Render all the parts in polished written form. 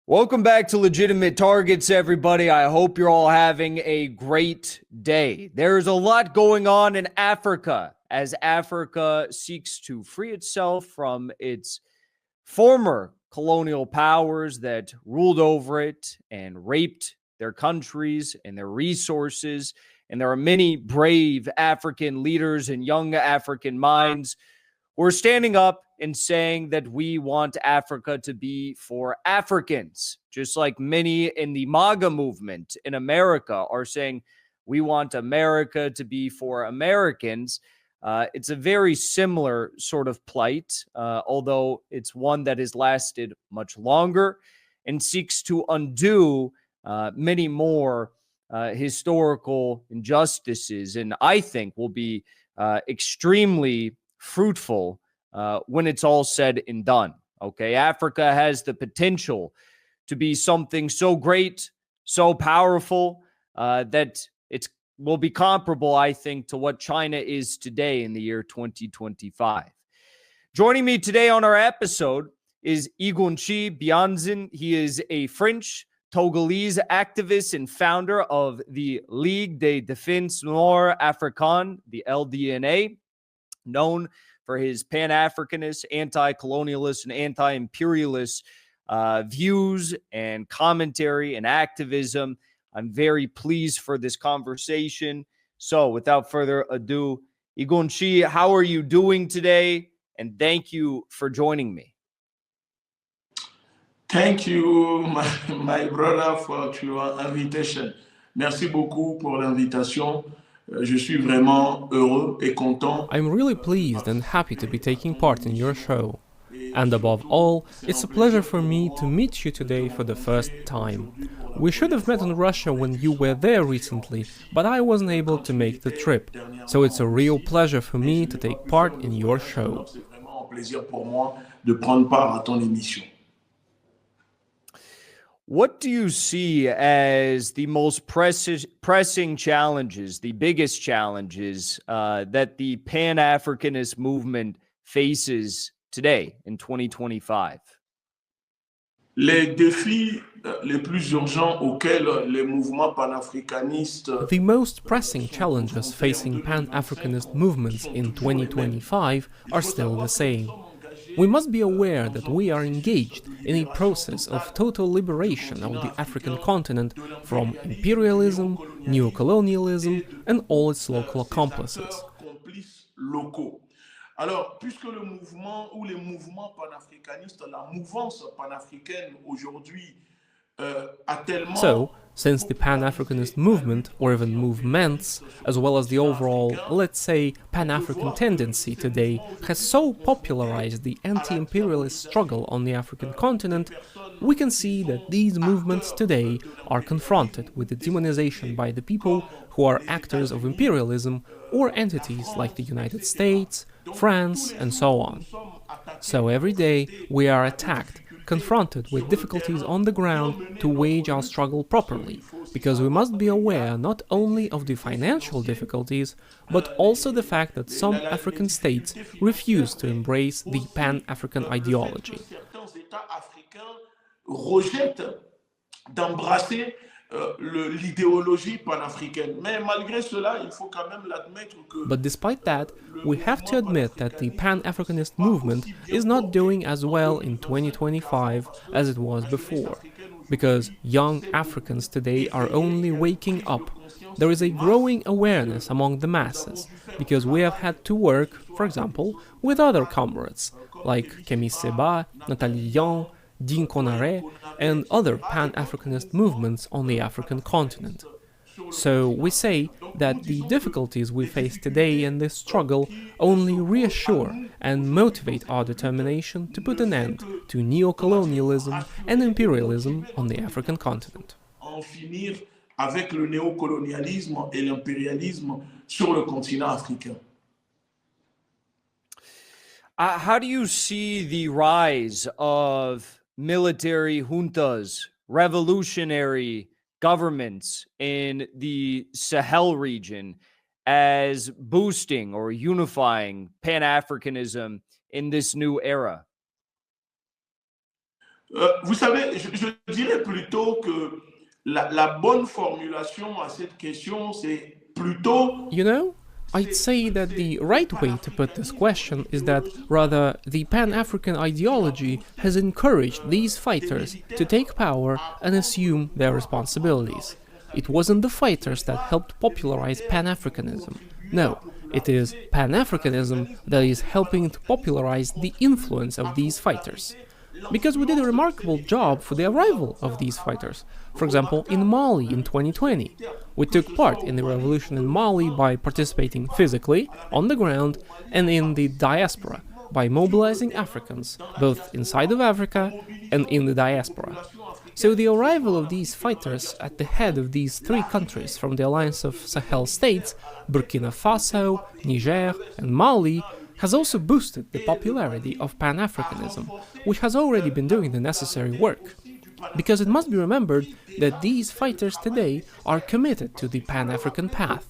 Welcome back to Legitimate Targets, everybody. I hope you're all having a great day. There's a lot going on in Africa as Africa seeks to free itself from its former colonial powers that ruled over it and raped their countries and their resources. And there are many brave African leaders and young African minds who are standing up and saying that we want Africa to be for Africans, just like many in the MAGA movement in America are saying we want America to be for Americans. It's a very similar sort of plight, although it's one that has lasted much longer and seeks to undo many more historical injustices, and I think will be extremely fruitful when it's all said and done. Okay, Africa has the potential to be something so great, so powerful that it will be comparable, I think, to what China is today in the year 2025. Joining me today on our episode is Egountchi Behanzin. He is a French Togolese activist and founder of the Ligue, défense, noire, Africaine, the LDNA, known for his pan-Africanist, anti-colonialist, and anti-imperialist views and commentary and activism. I'm very pleased for this conversation. So without further ado, Egountchi, how are you doing today? And thank you for joining me. Thank you, my brother, for your invitation. Merci beaucoup pour l'invitation. Je suis vraiment heureux et content. I'm really pleased and happy to be taking part in your show. And above all, it's a pleasure for me to meet you today for the first time. We should have met in Russia when you were there recently, but I wasn't able to make the trip. So it's a real pleasure for me to take part in your show. C'est vraiment un plaisir pour moi de prendre part à ton émission. What do you see as the most pressing challenges, the biggest challenges that the pan-Africanist movement faces today in 2025? Les défis les plus urgents auxquels les mouvements panafricanistes The most pressing challenges facing pan-Africanist movements in 2025 are still the same. We must be aware that we are engaged in a process of total liberation of the African continent from imperialism, neocolonialism, and all its local accomplices. Alors, puisque le mouvement ou les mouvements panafricanistes, la mouvance panafricaine aujourd'hui a tellement... So, since the pan-Africanist movement, or even movements, as well as the overall, let's say, pan-African tendency today, has so popularized the anti-imperialist struggle on the African continent, we can see that these movements today are confronted with the demonization by the people who are actors of imperialism or entities like the United States, France, and so on. So every day we are attacked, confronted with difficulties on the ground to wage our struggle properly, because we must be aware not only of the financial difficulties, but also the fact that some African states refuse to embrace the pan-African ideology. L'idéologie panafricaine. Mais malgré cela, il faut quand même l'admettre que... But despite that, we have to admit that the pan-Africanist movement is not doing as well in 2025 as it was before, because young Africans today are only waking up. There is a growing awareness among the masses, because we have had to work, for example, with other comrades, like Kemi Seba, Nathalie Young, Dean Conare, and other pan-Africanist movements on the African continent. So we say that the difficulties we face today in this struggle only reassure and motivate our determination to put an end to neocolonialism and imperialism on the African continent. En finir avec le néocolonialisme et l'impérialisme sur le continent africain. How do you see the rise of military juntas, revolutionary governments in the Sahel region as boosting or unifying Pan-Africanism in this new era? Vous savez, je dirais plutôt que la bonne formulation à cette question, c'est plutôt... You know, I'd say that the right way to put this question is that rather the Pan-African ideology has encouraged these fighters to take power and assume their responsibilities. It wasn't the fighters that helped popularize Pan-Africanism. No, it is Pan-Africanism that is helping to popularize the influence of these fighters. Because we did a remarkable job for the arrival of these fighters. For example, in Mali in 2020. We took part in the revolution in Mali by participating physically, on the ground, and in the diaspora, by mobilizing Africans, both inside of Africa and in the diaspora. So the arrival of these fighters at the head of these three countries from the Alliance of Sahel states, Burkina Faso, Niger, and Mali, has also boosted the popularity of Pan-Africanism, which has already been doing the necessary work. Because it must be remembered that these fighters today are committed to the Pan-African path.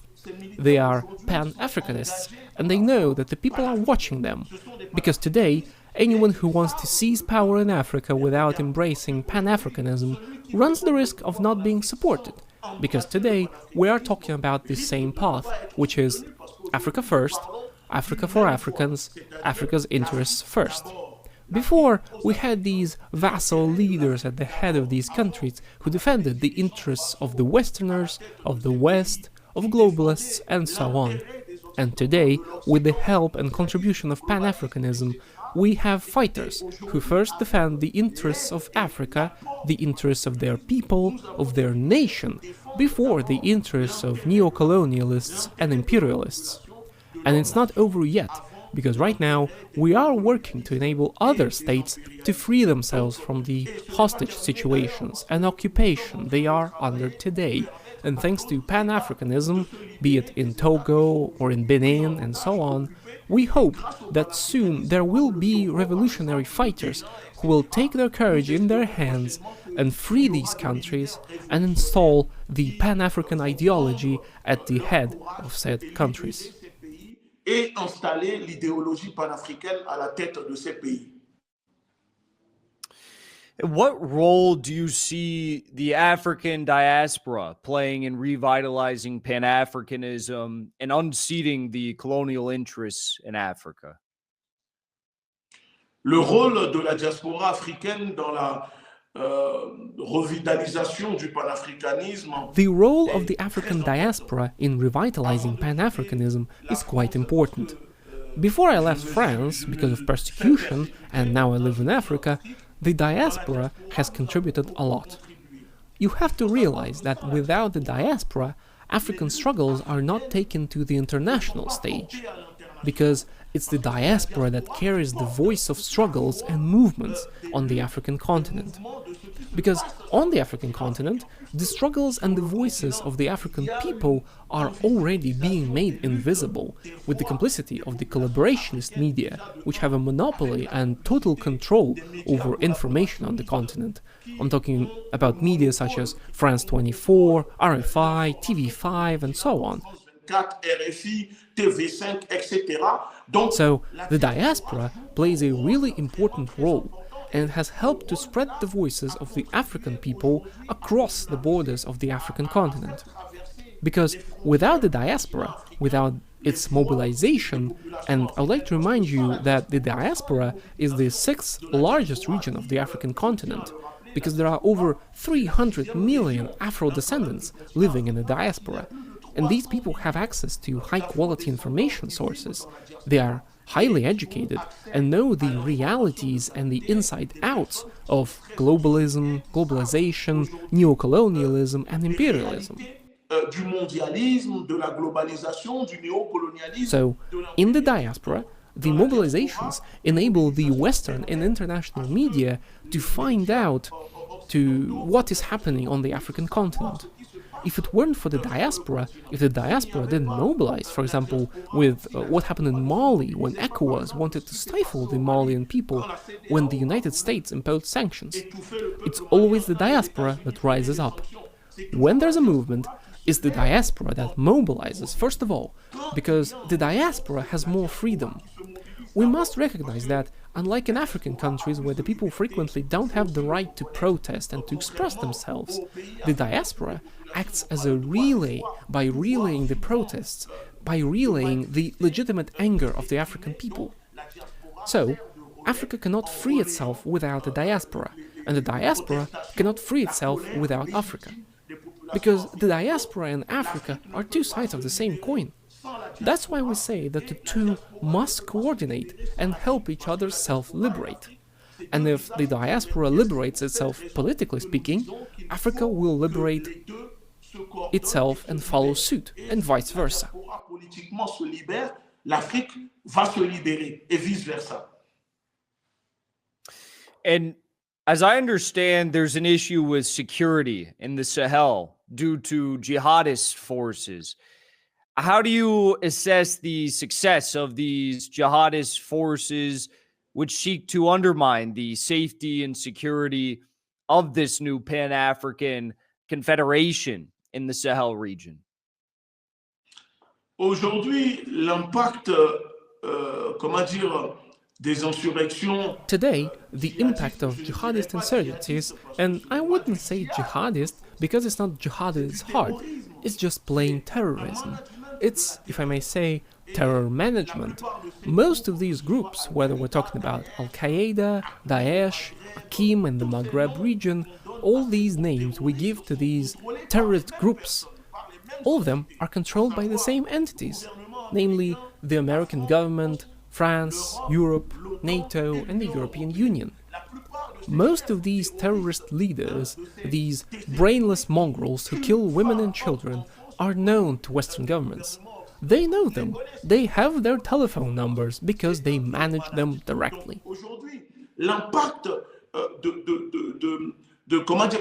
They are Pan-Africanists, and they know that the people are watching them. Because today, anyone who wants to seize power in Africa without embracing Pan-Africanism runs the risk of not being supported. Because today, we are talking about the same path, which is Africa first, Africa for Africans, Africa's interests first. Before, we had these vassal leaders at the head of these countries who defended the interests of the Westerners, of the West, of globalists, and so on. And today, with the help and contribution of Pan-Africanism, we have fighters who first defend the interests of Africa, the interests of their people, of their nation, before the interests of neo-colonialists and imperialists. And it's not over yet, because right now we are working to enable other states to free themselves from the hostage situations and occupation they are under today. And thanks to Pan-Africanism, be it in Togo or in Benin and so on, we hope that soon there will be revolutionary fighters who will take their courage in their hands and free these countries and install the Pan-African ideology at the head of said countries. Et installer l'idéologie panafricaine à la tête de ces pays. What role do you see the African diaspora playing in revitalizing Pan-Africanism and unseating the colonial interests in Africa? Le rôle de la diaspora africaine dans la revitalisation du panafricanisme. The role of the African diaspora in revitalizing Pan-Africanism is quite important. Before I left France because of persecution, and now I live in Africa, the diaspora has contributed a lot. You have to realize that without the diaspora, African struggles are not taken to the international stage, because it's the diaspora that carries the voice of struggles and movements on the African continent. Because on the African continent, the struggles and the voices of the African people are already being made invisible with the complicity of the collaborationist media, which have a monopoly and total control over information on the continent. I'm talking about media such as France 24, RFI, TV5, and so on. So, the diaspora plays a really important role and has helped to spread the voices of the African people across the borders of the African continent. Because without the diaspora, without its mobilization, and I would like to remind you that the diaspora is the 6th largest region of the African continent, because there are over 300 million Afro-descendants living in the diaspora. And these people have access to high-quality information sources. They are highly educated and know the realities and the inside-outs of globalism, globalization, neocolonialism, and imperialism. So, in the diaspora, the mobilizations enable the Western and international media to find out what is happening on the African continent. If it weren't for the diaspora, if the diaspora didn't mobilize, for example, with what happened in Mali when ECOWAS wanted to stifle the Malian people when the United States imposed sanctions, it's always the diaspora that rises up. When there's a movement, it's the diaspora that mobilizes, first of all, because the diaspora has more freedom. we must recognize that, unlike in African countries where the people frequently don't have the right to protest and to express themselves, the diaspora acts as a relay by relaying the protests, by relaying the legitimate anger of the African people. So, Africa cannot free itself without the diaspora, and the diaspora cannot free itself without Africa. Because the diaspora and Africa are two sides of the same coin. That's why we say that the two must coordinate and help each other self-liberate. And if the diaspora liberates itself, politically speaking, Africa will liberate itself and follow suit, and vice versa. And as I understand, there's an issue with security in the Sahel due to jihadist forces. How do you assess the success of these jihadist forces which seek to undermine the safety and security of this new Pan-African confederation in the Sahel region? Aujourd'hui, l'impact, Today, the impact of jihadist insurgencies, and I wouldn't say jihadist because it's not jihad at its heart, it's just plain terrorism. It's, if I may say, terror management. Most of these groups, whether we're talking about Al-Qaeda, Daesh, Akim and the Maghreb region, all these names we give to these terrorist groups, all of them are controlled by the same entities, namely the American government, France, Europe, NATO and the European Union. Most of these terrorist leaders, these brainless mongrels who kill women and children, are known to Western governments. They know them. They have their telephone numbers because they manage them directly. L'impact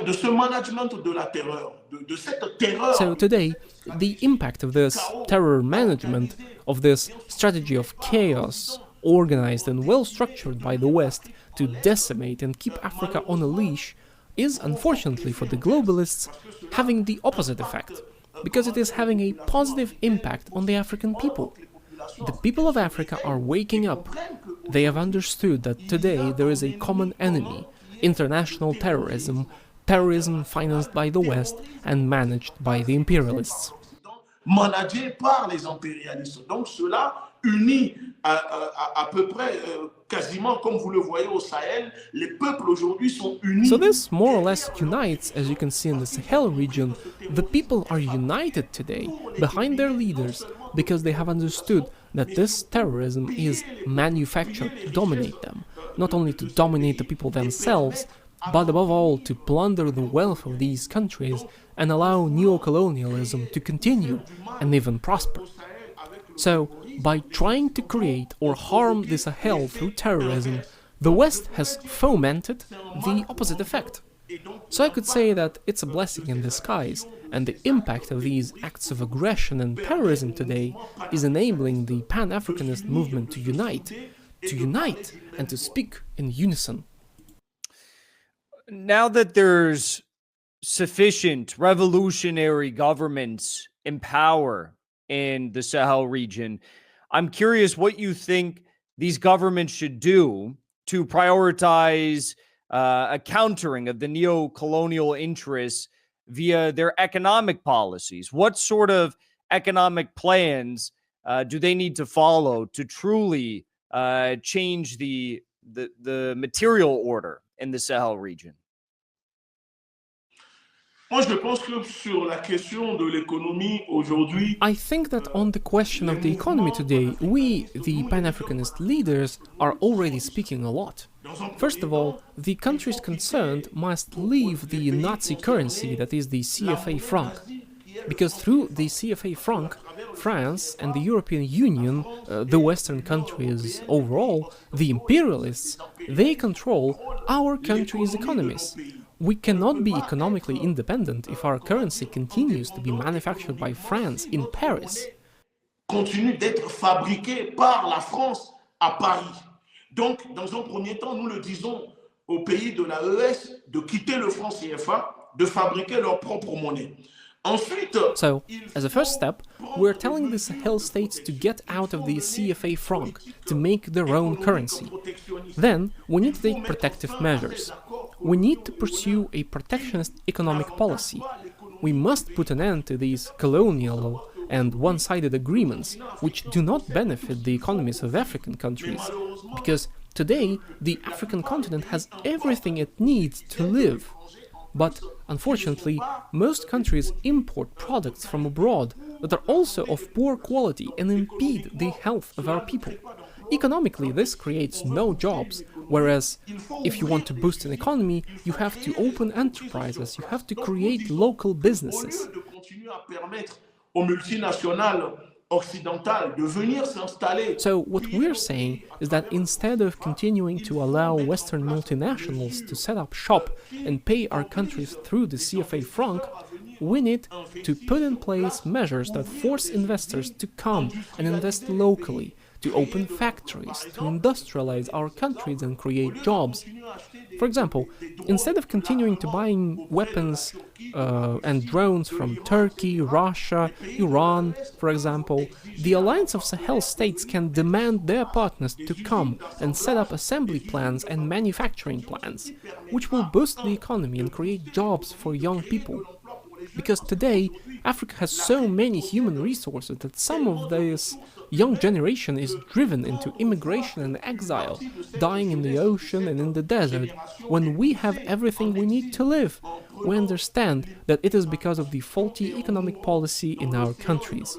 de ce management de la terreur, de cette terreur. So today, the impact of this terror management, of this strategy of chaos, organized and well structured by the West to decimate and keep Africa on a leash, is, unfortunately for the globalists, having the opposite effect, because it is having a positive impact on the African people. The people of Africa are waking up. They have understood that today there is a common enemy, international terrorism, terrorism financed by the West and managed by the imperialists. Managé par les impérialistes. Donc cela unit à peu près quasiment comme vous le voyez au Sahel, les peuples aujourd'hui sont unis. So this more or less unites, as you can see in the Sahel region, the people are united today behind their leaders because they have understood that this terrorism is manufactured to dominate them, not only to dominate the people themselves, but above all to plunder the wealth of these countries and allow neocolonialism to continue and even prosper. So, by trying to create or harm the Sahel through terrorism, the West has fomented the opposite effect. So I could say that it's a blessing in disguise, and the impact of these acts of aggression and terrorism today is enabling the Pan-Africanist movement to unite and to speak in unison. Now that there's sufficient revolutionary governments in power in the Sahel region, I'm curious what you think these governments should do to prioritize a countering of the neo-colonial interests via their economic policies. What sort of economic plans do they need to follow to truly change the material order in the Sahel region? Moi, je pense que sur la question de l'économie aujourd'hui, I think that on the question of the economy today, we, the Pan-Africanist leaders, are already speaking a lot. First of all, the countries concerned must leave the Nazi currency, that is the CFA franc. Because through the CFA franc, France and the European Union, the Western countries overall, the imperialists, they control our country's economies. We cannot be economically independent if our currency continues to be manufactured by France in Paris. Continue d'être fabriqué par la France à Paris. Donc, dans un premier temps, nous le disons aux pays de l'AES de quitter le franc CFA, de fabriquer leur propre monnaie. So, as a first step, we're telling the Sahel states to get out of the CFA franc, to make their own currency. Then, we need to take protective measures. We need to pursue a protectionist economic policy. We must put an end to these colonial and one-sided agreements which do not benefit the economies of African countries, because today the African continent has everything it needs to live. But unfortunately, most countries import products from abroad that are also of poor quality and impede the health of our people. Economically, this creates no jobs, whereas if you want to boost an economy, you have to open enterprises, you have to create local businesses. So what we're saying is that instead of continuing to allow Western multinationals to set up shop and pay our countries through the CFA franc, we need to put in place measures that force investors to come and invest locally, to open factories, to industrialize our countries and create jobs. For example, instead of continuing to buying weapons and drones from Turkey, Russia, Iran, for example, the Alliance of Sahel states can demand their partners to come and set up assembly plants and manufacturing plants, which will boost the economy and create jobs for young people. Because today, Africa has so many human resources that some of this young generation is driven into immigration and exile, dying in the ocean and in the desert, when we have everything we need to live. We understand that it is because of the faulty economic policy in our countries.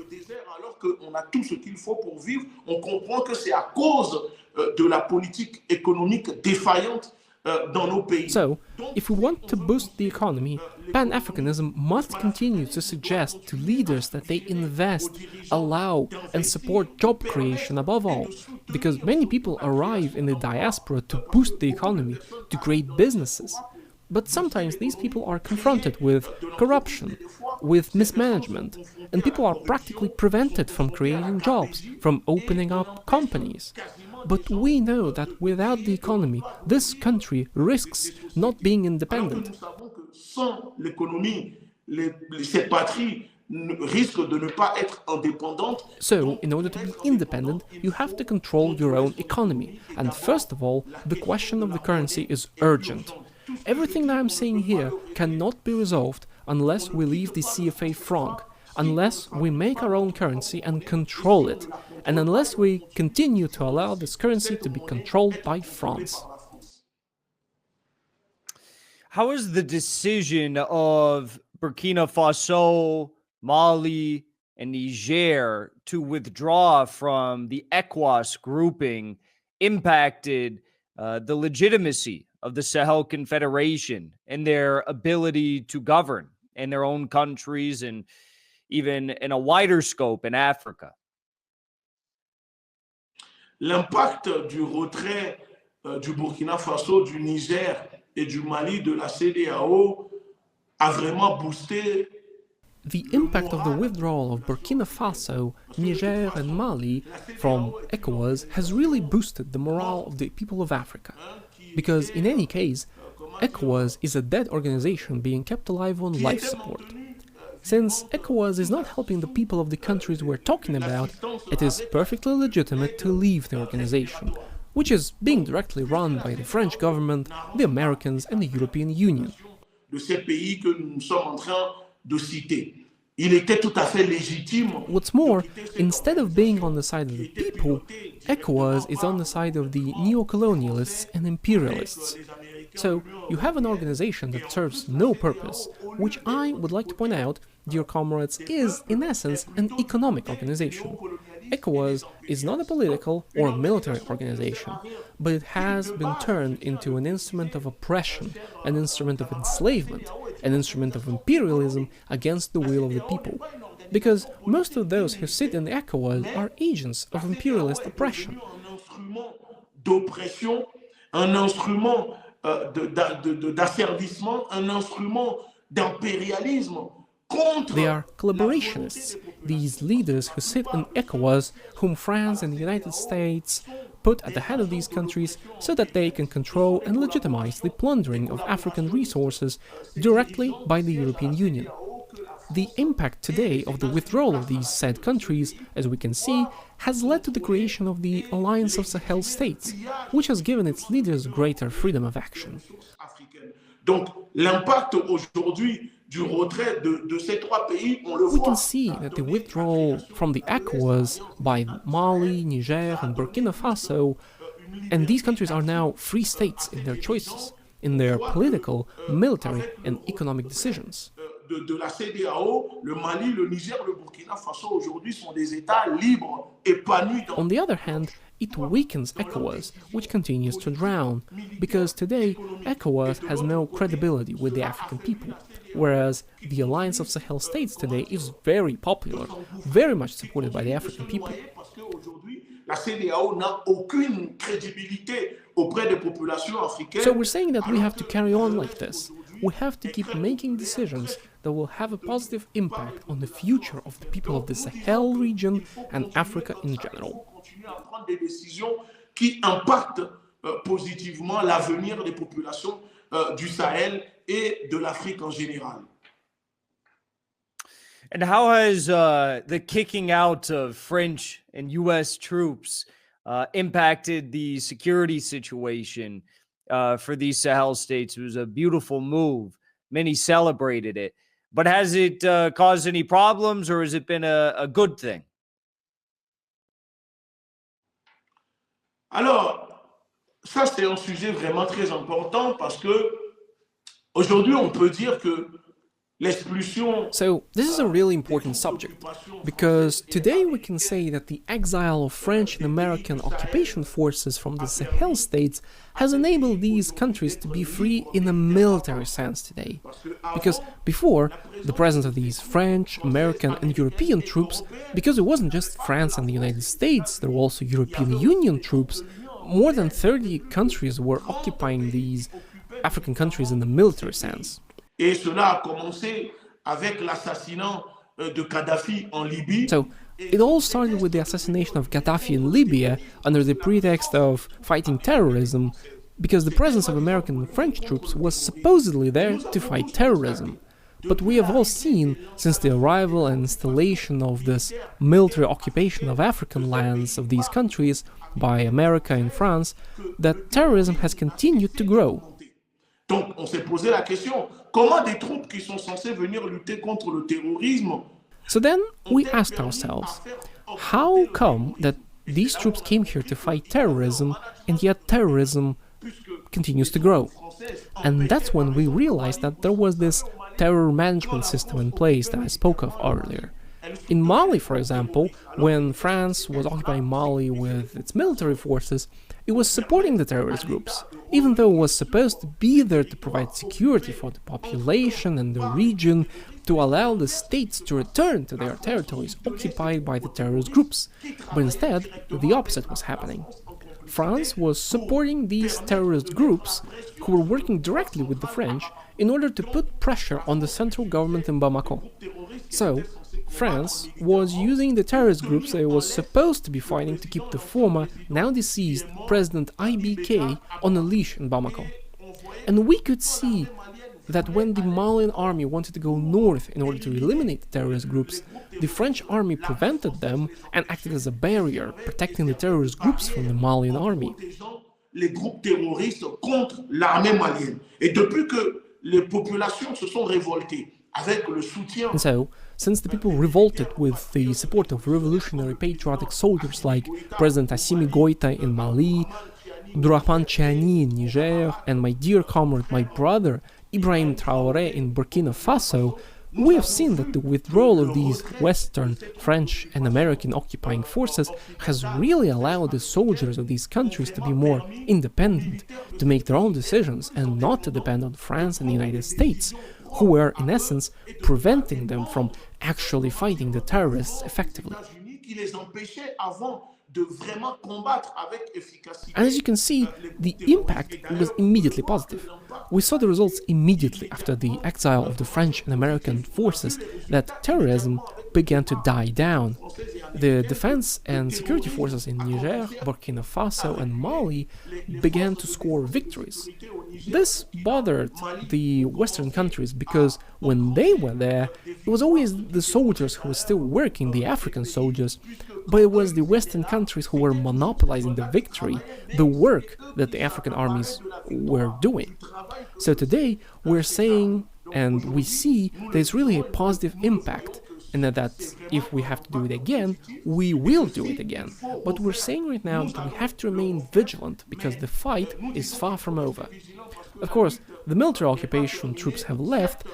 On a tout ce qu'il faut pour vivre, on comprend que c'est à cause de la politique économique défaillante dans nos pays. So, if we want to boost the economy, Pan-Africanism must continue to suggest to leaders that they invest, allow, and support job creation above all, because many people arrive in the diaspora to boost the economy, to create businesses. But sometimes these people are confronted with corruption, with mismanagement, and people are practically prevented from creating jobs, from opening up companies. But we know that without the economy, this country risks not being independent. Sans l'économie, cette patrie risque de ne pas être indépendante. So, in order to be independent, you have to control your own economy. And first of all, the question of the currency is urgent. Everything that I'm saying here cannot be resolved unless we leave the CFA franc, unless we make our own currency and control it, and unless we continue to allow this currency to be controlled by France. How is the decision of Burkina Faso, Mali, and Niger to withdraw from the ECOWAS grouping impacted the legitimacy of the Sahel Confederation and their ability to govern in their own countries and even in a wider scope in Africa? L'impact du retrait du Burkina Faso, du Niger et du Mali de la CEDEAO a vraiment boosté. The impact of the withdrawal of Burkina Faso, Niger and Mali from ECOWAS has really boosted the morale of the people of Africa. Because in any case, ECOWAS is a dead organization being kept alive on life support. Since ECOWAS is not helping the people of the countries we're talking about, it is perfectly legitimate to leave the organization, which is being directly run by the French government, the Americans and the European Union. De ces pays que nous sommes en train de citer. Il était tout à fait légitime. What's more, instead of being on the side of the people, ECOWAS is on the side of the neo-colonialists and imperialists. So, you have an organization that serves no purpose, which I would like to point out, dear comrades, is, in essence, an economic organization. ECOWAS is not a political or military organization, but it has been turned into an instrument of oppression, an instrument of enslavement, an instrument of imperialism against the will of the people. Because most of those who sit in ECOWAS are agents of imperialist oppression. Un instrument d'asservissement, un instrument d'impérialisme. They are collaborationists, these leaders who sit in ECOWAS, whom France and the United States put at the head of these countries so that they can control and legitimize the plundering of African resources directly by the European Union. the impact today of the withdrawal of these said countries, as we can see, has led to the creation of the Alliance of Sahel States, which has given its leaders greater freedom of action. Donc, l'impact aujourd'hui du retrait de ces trois pays, on le We voit. can see that the withdrawal from the ECOWAS by Mali, Niger, and Burkina Faso, and these countries are now free states in their choices, in their political, military, and economic decisions. De la CEDEAO, le Mali, le Niger, le Burkina Faso aujourd'hui sont des États libres, épanouis dans... On the other hand, it weakens ECOWAS, which continues to drown, because today ECOWAS has no credibility with the African people, whereas the Alliance of Sahel States today is very popular, very much supported by the African people. Parce qu'aujourd'hui, la CEDEAO n'a aucune crédibilité auprès des populations africaines. So we're saying that we have to carry on like this. We have to keep making decisions that will have a positive impact on the future of the people of the Sahel region and Africa in general. Continuer à prendre des décisions qui impactent positivement l'avenir des populations du Sahel et de l'Afrique en général. And how has the kicking out of French and U.S. troops impacted the security situation for these Sahel states? It was a beautiful move. Many celebrated it. But has it caused any problems, or has it been a good thing? Alors, ça c'est un sujet vraiment très important parce que aujourd'hui on peut dire que l'expulsion... So this is a really important subject, because today we can say that the exile of French and American occupation forces from the Sahel states has enabled these countries to be free in a military sense today. Because before, the presence of these French, American and European troops, because it wasn't just France and the United States, there were also European Union troops, more than 30 countries were occupying these African countries in the military sense. Et cela a commencé avec l'assassinat de Kadhafi en Libye. So, it all started with the assassination of Gaddafi in Libya under the pretext of fighting terrorism, because the presence of American and French troops was supposedly there to fight terrorism. But we have all seen, since the arrival and installation of this military occupation of African lands of these countries by America and France, that terrorism has continued to grow. Donc, on s'est posé la question, comment des troupes qui sont censées venir lutter contre le terrorisme... So then we asked ourselves, how come that these troops came here to fight terrorism, and yet terrorism continues to grow? And that's when we realized that there was this terror management system in place that I spoke of earlier. In Mali, for example, when France was occupying Mali with its military forces, it was supporting the terrorist groups, even though it was supposed to be there to provide security for the population and the region, to allow the states to return to their territories occupied by the terrorist groups. But instead, the opposite was happening. France was supporting these terrorist groups who were working directly with the French in order to put pressure on the central government in Bamako. So, France was using the terrorist groups that it was supposed to be fighting to keep the former, now deceased, President IBK on a leash in Bamako. And we could see that when the Malian army wanted to go north in order to eliminate the terrorist groups, the French army prevented them and acted as a barrier, protecting the terrorist groups from the Malian army. Les groupes terroristes contre l'armée malienne. Et depuis que les populations se sont révoltées avec le soutien... And so, since the people revolted with the support of revolutionary patriotic soldiers like President Assimi Goïta in Mali, Abdourahmane Tchiani in Niger, and my dear comrade, my brother, Ibrahim Traoré in Burkina Faso, we have seen that the withdrawal of these Western, French and American occupying forces has really allowed the soldiers of these countries to be more independent, to make their own decisions and not to depend on France and the United States, who were, in essence, preventing them from actually fighting the terrorists effectively. And as you can see, the impact was immediately positive. We saw the results immediately after the exile of the French and American forces that terrorism began to die down. The defense and security forces in Niger, Burkina Faso and Mali began to score victories. This bothered the Western countries because when they were there, it was always the soldiers who were still working, the African soldiers, but it was the Western countries who were monopolizing the victory, the work that the African armies were doing. So today we're saying, and we see, there's really a positive impact, and that if we have to do it again, we will do it again. But we're saying right now that we have to remain vigilant because the fight is far from over. Of course, the military occupation troops have left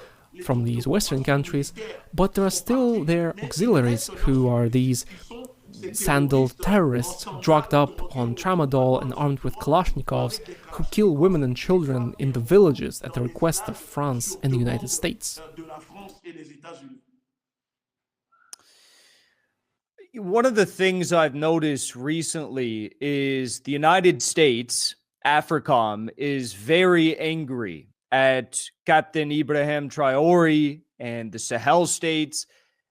from these Western countries, but there are still their auxiliaries who are these sandal terrorists drugged up on tramadol and armed with Kalashnikovs who kill women and children in the villages at the request of France and the United States. One of the things I've noticed recently is the United States, AFRICOM, is very angry at Captain Ibrahim Traore and the Sahel states,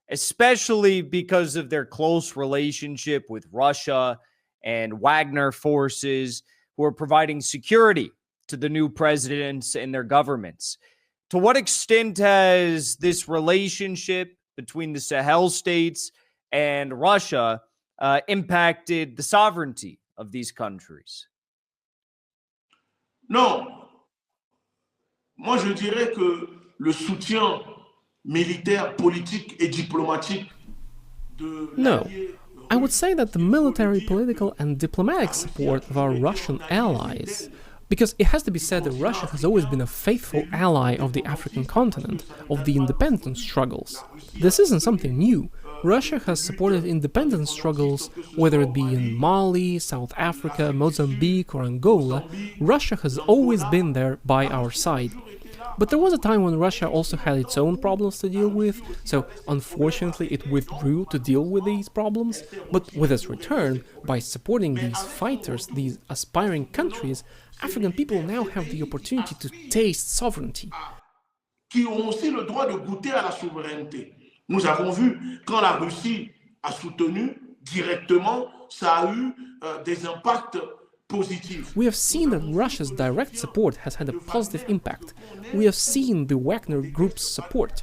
especially because of their close relationship with Russia and Wagner forces who are providing security to the new presidents and their governments. To what extent has this relationship between the Sahel states and Russia impacted the sovereignty of these countries? Non. Moi, je dirais que le soutien militaire, politique et diplomatique de No. I would say that the military, political, and diplomatic support of our Russian allies, because it has to be said that Russia has always been a faithful ally of the African continent, of the independence struggles. This isn't something new. Russia has supported independence struggles, whether it be in Mali, South Africa, Mozambique, or Angola. Russia has always been there by our side. But there was a time when Russia also had its own problems to deal with, so unfortunately it withdrew to deal with these problems. But with its return, by supporting these fighters, these aspiring countries, African people now have the opportunity to taste sovereignty. Qui ont aussi le droit de goûter à la souveraineté. Nous avons vu, quand la Russie a soutenu directement, ça a eu des impacts positifs. We have seen that Russia's direct support has had a positive impact. We have seen the Wagner Group's support.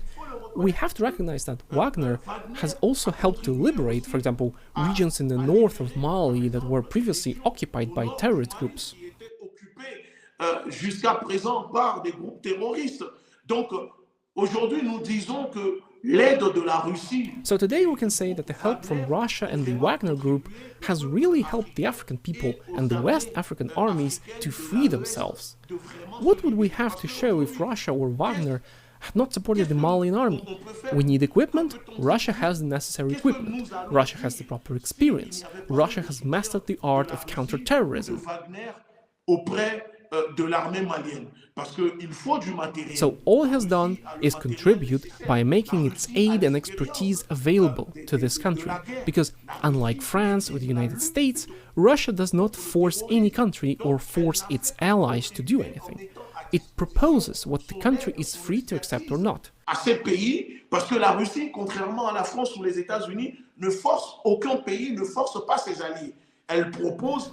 We have to recognize that Wagner has also helped to liberate, for example, regions in the north of Mali that were previously occupied by terrorist groups. Jusqu'à présent par des groupes terroristes. Donc, aujourd'hui, nous disons que l'aide de la Russie. So today we can say that the help from Russia and the Wagner Group has really helped the African people and the West African armies to free themselves. What would we have to show if Russia or Wagner had not supported the Malian army? We need equipment. Russia has the necessary equipment. Russia has the proper experience. Russia has mastered the art of counterterrorism. De l'armée malienne, parce qu'il faut du matériel. So all it has done is contribute by making its aid and expertise available to this country, because unlike France or the United States, Russia does not force any country or force its allies to do anything. It proposes what the country is free to accept or not. À ces pays, parce que la Russie, contrairement à la France ou les États-Unis, ne force aucun pays, ne force pas ses alliés.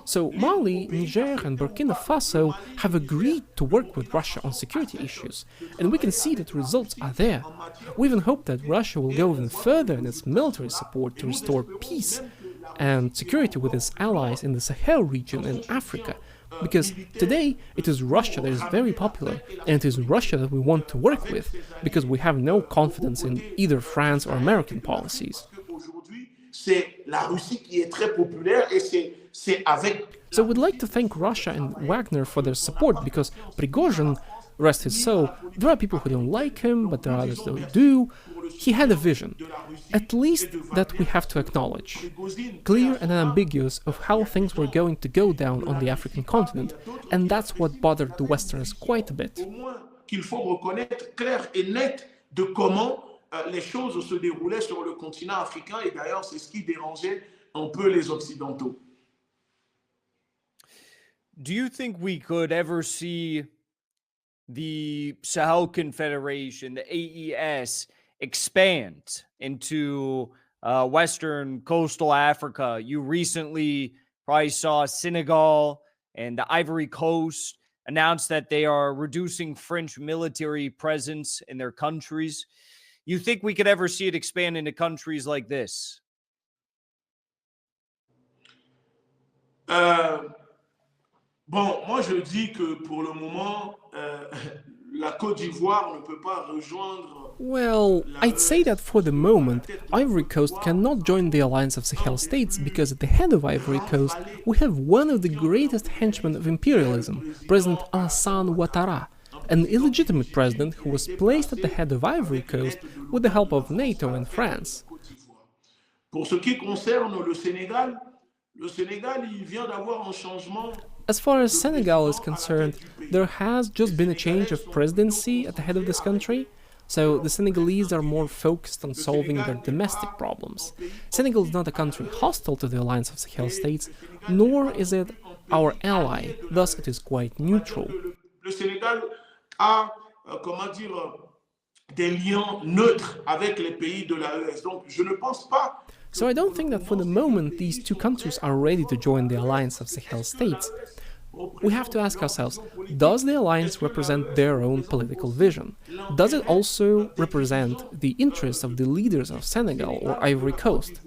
So Mali, Niger and Burkina Faso have agreed to work with Russia on security issues, and we can see that the results are there. We even hope that Russia will go even further in its military support to restore peace and security with its allies in the Sahel region and Africa, because today it is Russia that is very popular, and it is Russia that we want to work with, because we have no confidence in either France or American policies. C'est la Russie qui est très populaire et c'est avec. So we'd like to thank Russia and Wagner for their support, because Prigozhin, rest his soul, there are people who don't like him, but there are others who do. He had a vision, at least that we have to acknowledge, clear and unambiguous of how things were going to go down on the African continent, and that's what bothered the Westerners quite a bit. Qu'il faut reconnaître clair et net de comment les choses se déroulaient sur le continent africain, et d'ailleurs c'est ce qui dérangeait un peu les Occidentaux. Do you think we could ever see the Sahel Confederation, the AES, expand into Western coastal Africa? You recently probably saw Senegal and the Ivory Coast announced that they are reducing French military presence in their countries. You think we could ever see it expand into countries like this? Bon, moi je dis que pour le moment, la Côte d'Ivoire ne peut pas rejoindre. Well, I'd say that for the moment, Ivory Coast cannot join the alliance of Sahel states because at the head of Ivory Coast we have one of the greatest henchmen of imperialism, President Alassane Ouattara, an illegitimate president who was placed at the head of Ivory Coast with the help of NATO and France. Pour ce qui concerne le Sénégal, il vient d'avoir un changement. As far as Senegal is concerned, there has just been a change of presidency at the head of this country, so the Senegalese are more focused on solving their domestic problems. Senegal is not a country hostile to the alliance of Sahel states, nor is it our ally, thus it is quite neutral. Le Sénégal a, comment dire, des liens neutres avec les pays de l'AES. Donc je ne pense pas. So I don't think that for the moment these two countries are ready to join the alliance of Sahel states. We have to ask ourselves, does the alliance represent their own political vision? Does it also represent the interests of the leaders of Senegal or Ivory Coast?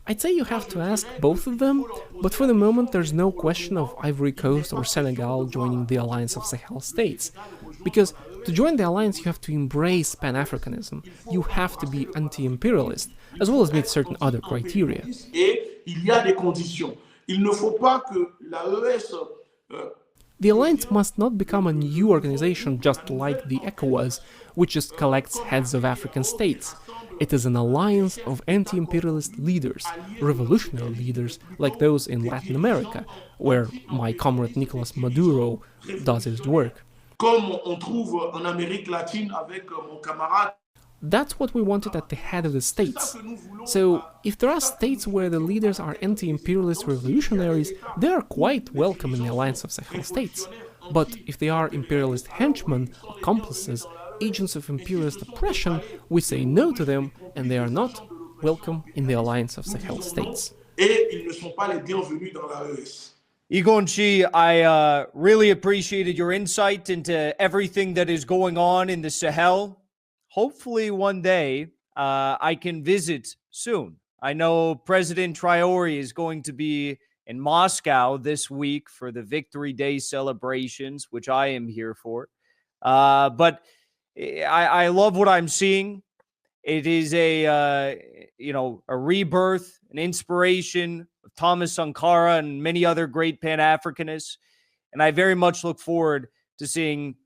I'd say you have to ask both of them, but for the moment there's no question of Ivory Coast or Senegal joining the alliance of Sahel states. Because to join the alliance you have to embrace pan-Africanism, you have to be anti-imperialist, as well as meet certain other criteria. Et il y a des conditions. Il ne faut pas que l'AES. The alliance must not become a new organization just like the ECOWAS, which just collects heads of African states. It is an alliance of anti-imperialist leaders, revolutionary leaders like those in Latin America, where my comrade Nicolas Maduro does his work. Comme on trouve en Amérique latine avec mon camarade. That's what we wanted at the head of the states. So, if there are states where the leaders are anti-imperialist revolutionaries, they are quite welcome in the alliance of Sahel states. But if they are imperialist henchmen, accomplices, agents of imperialist oppression, we say no to them, and they are not welcome in the alliance of Sahel states. Et ils ne sont pas les bienvenus dans l'AES. Egountchi, I really appreciated your insight into everything that is going on in the Sahel. Hopefully one day I can visit soon. I know President Traore is going to be in Moscow this week for the Victory Day celebrations, which I am here for. But I love what I'm seeing. It is a rebirth, an inspiration of Thomas Sankara and many other great Pan-Africanists. And I very much look forward to seeing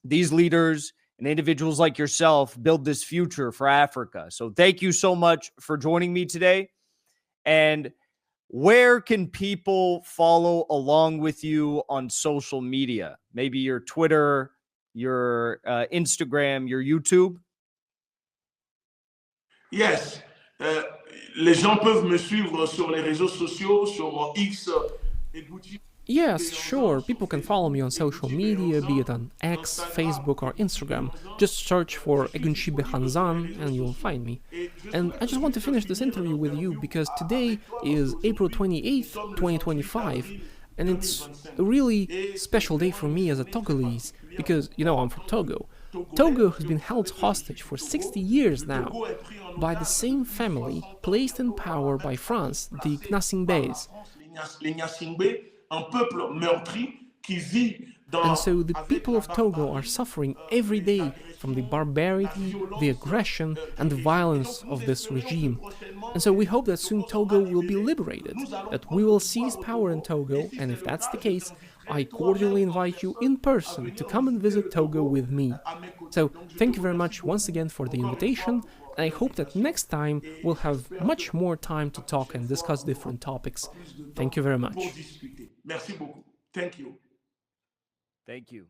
these leaders and individuals like yourself build this future for Africa. So thank you so much for joining me today. And where can people follow along with you on social media? Maybe your Twitter, your Instagram, your YouTube? Yes. Les gens peuvent me suivre sur les réseaux sociaux, sur X, Egountchi. Yes, sure, people can follow me on social media, be it on X, Facebook or Instagram. Just search for Egountchi Behanzin and you'll find me. And I just want to finish this interview with you because today is April 28th, 2025, and it's a really special day for me as a Togolese, because, you know, I'm from Togo. Togo has been held hostage for 60 years now by the same family placed in power by France, the Gnassingbés. And so the people of Togo are suffering every day from the barbarity, the aggression, and the violence of this regime. And so we hope that soon Togo will be liberated, that we will seize power in Togo, and if that's the case, I cordially invite you in person to come and visit Togo with me. So thank you very much once again for the invitation, and I hope that next time we'll have much more time to talk and discuss different topics. Thank you very much. Merci beaucoup. Thank you. Thank you.